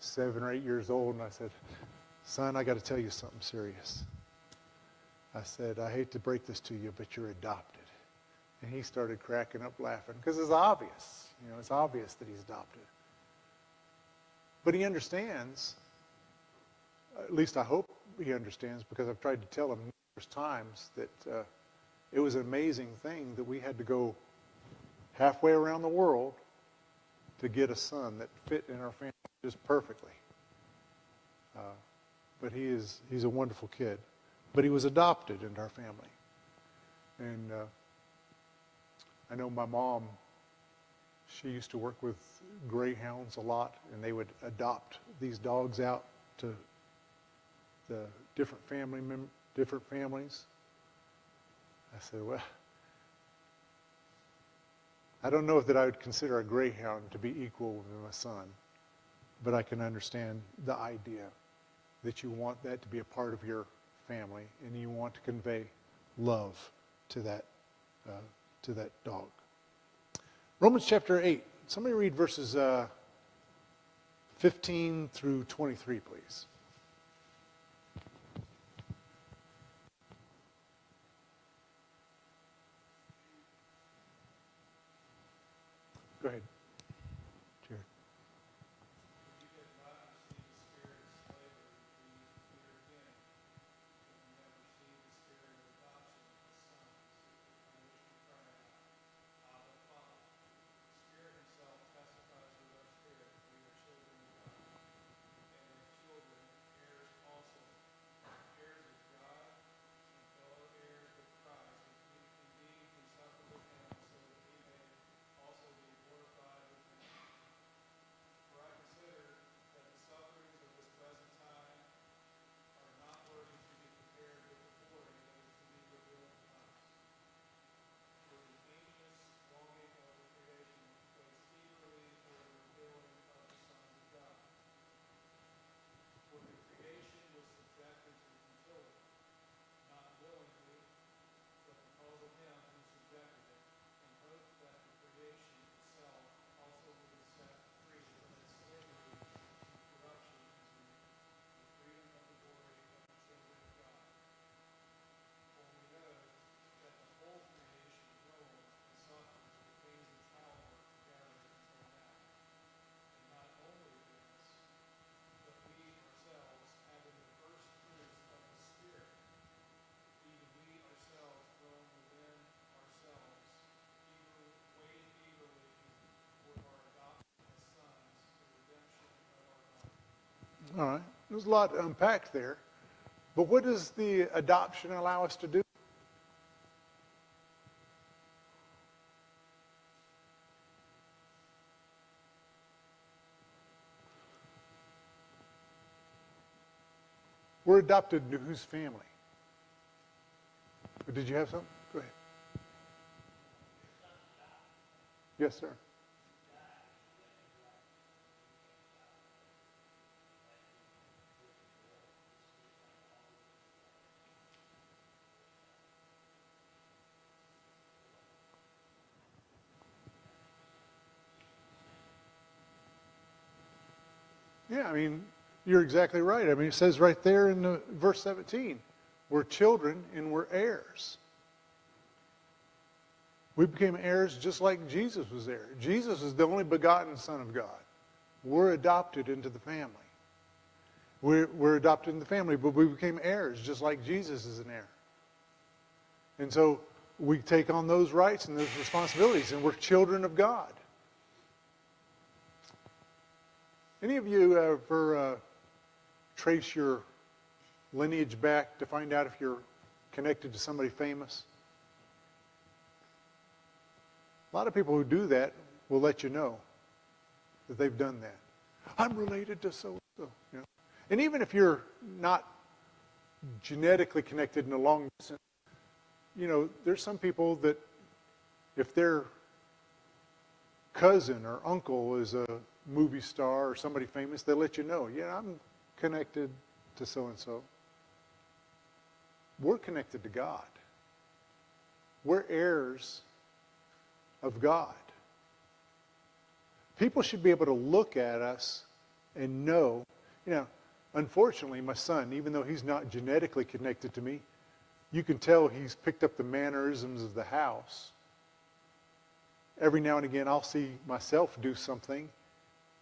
7 or 8 years old, and I said, son, I got to tell you something serious. I said, I hate to break this to you, but you're adopted. And he started cracking up laughing because it's obvious. It's obvious that he's adopted. But he understands, at least I hope he understands, because I've tried to tell him numerous times that it was an amazing thing that we had to go halfway around the world to get a son that fit in our family just perfectly. But he's a wonderful kid. But he was adopted into our family. And I know my mom, she used to work with greyhounds a lot, and they would adopt these dogs out to the different families. I said, well, I don't know that I would consider a greyhound to be equal with my son, but I can understand the idea that you want that to be a part of your family, and you want to convey love to that dog. Romans chapter 8. Somebody read verses 15 through 23, please. Go ahead. Jared. All right. There's a lot to unpack there. But what does the adoption allow us to do? We're adopted into whose family? Did you have something? Go ahead. Yes, sir. Yeah, I mean, you're exactly right. I mean, it says right there in verse 17, we're children and we're heirs. We became heirs just like Jesus was there. Jesus is the only begotten Son of God. We're adopted into the family. We're adopted in the family, but we became heirs just like Jesus is an heir. And so we take on those rights and those responsibilities, and we're children of God. Any of you ever trace your lineage back to find out if you're connected to somebody famous? A lot of people who do that will let you know that they've done that. I'm related to so-and-so. You know? And even if you're not genetically connected in a long distance, you know, there's some people that if their cousin or uncle is a movie star or somebody famous, they let you know, yeah, I'm connected to so-and-so. We're connected to God. We're heirs of God. People should be able to look at us and know, unfortunately, my son, even though he's not genetically connected to me, you can tell he's picked up the mannerisms of the house. Every now and again, I'll see myself do something,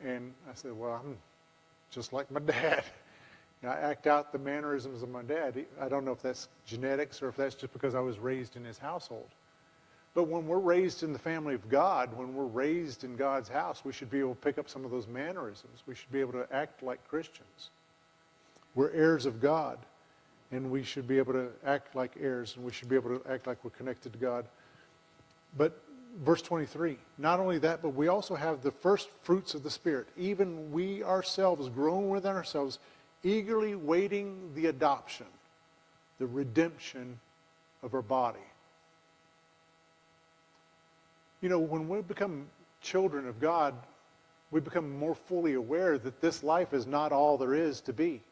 and I say, well, I'm just like my dad. I act out the mannerisms of my dad. I don't know if that's genetics or if that's just because I was raised in his household. But when we're raised in the family of God, when we're raised in God's house, we should be able to pick up some of those mannerisms. We should be able to act like Christians. We're heirs of God, and we should be able to act like heirs, and we should be able to act like we're connected to God. But verse 23, not only that, but we also have the first fruits of the Spirit. Even we ourselves, grown within ourselves, eagerly waiting the adoption, the redemption of our body. When we become children of God, we become more fully aware that this life is not all there is to be.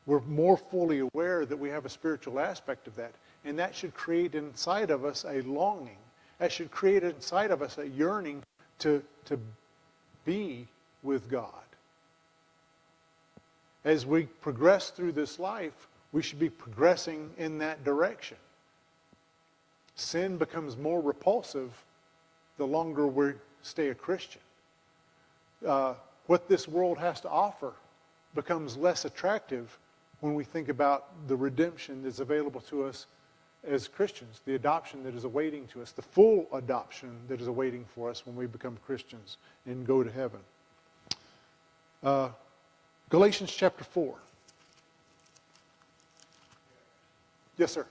We're more fully aware that we have a spiritual aspect of that. And that should create inside of us a longing. That should create inside of us a yearning to be with God. As we progress through this life, we should be progressing in that direction. Sin becomes more repulsive the longer we stay a Christian. What this world has to offer becomes less attractive when we think about the redemption that's available to us as Christians, the adoption that is awaiting to us, the full adoption that is awaiting for us when we become Christians and go to heaven. Galatians chapter 4. Yes, sir.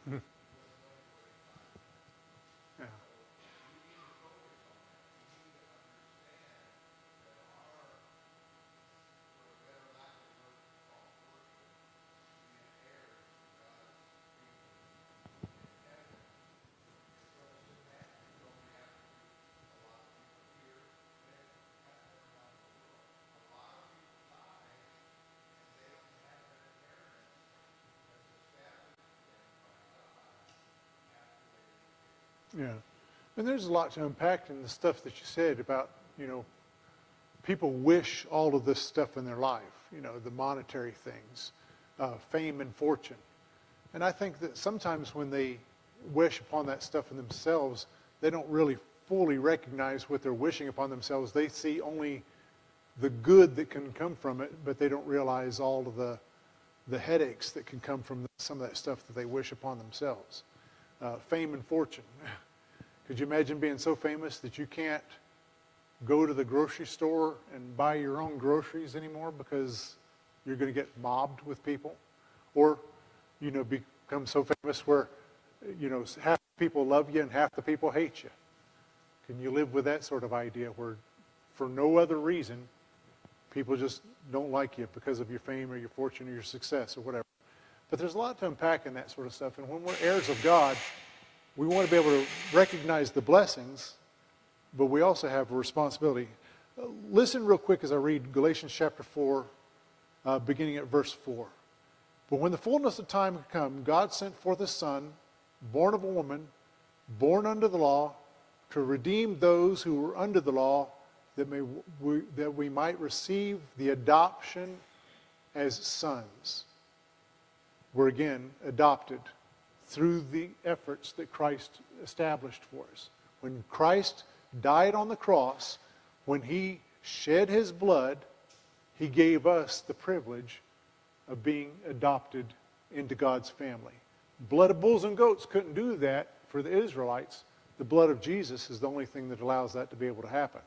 Yeah. Yeah. And there's a lot to unpack in the stuff that you said about, people wish all of this stuff in their life, the monetary things, fame and fortune. And I think that sometimes when they wish upon that stuff in themselves, they don't really fully recognize what they're wishing upon themselves. They see only the good that can come from it, but they don't realize all of the headaches that can come from some of that stuff that they wish upon themselves. Fame and fortune. Could you imagine being so famous that you can't go to the grocery store and buy your own groceries anymore because you're going to get mobbed with people? Or, become so famous where, half the people love you and half the people hate you. and you live with that sort of idea where for no other reason, people just don't like you because of your fame or your fortune or your success or whatever. But there's a lot to unpack in that sort of stuff. And when we're heirs of God, we want to be able to recognize the blessings, but we also have a responsibility. Listen real quick as I read Galatians chapter 4, beginning at verse 4. But when the fullness of time had come, God sent forth His Son, born of a woman, born under the law, to redeem those who were under the law, that we might receive the adoption as sons. We're again adopted through the efforts that Christ established for us. When Christ died on the cross, when He shed His blood, He gave us the privilege of being adopted into God's family. Blood of bulls and goats couldn't do that for the Israelites. The blood of Jesus is the only thing that allows that to be able to happen.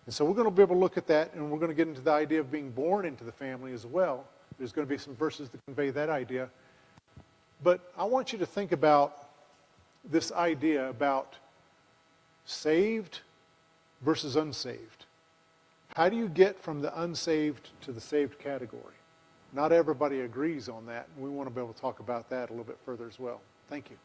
And so we're going to be able to look at that, and we're going to get into the idea of being born into the family as well. There's going to be some verses that convey that idea. But I want you to think about this idea about saved versus unsaved. How do you get from the unsaved to the saved category? Not everybody agrees on that. We want to be able to talk about that a little bit further as well. Thank you.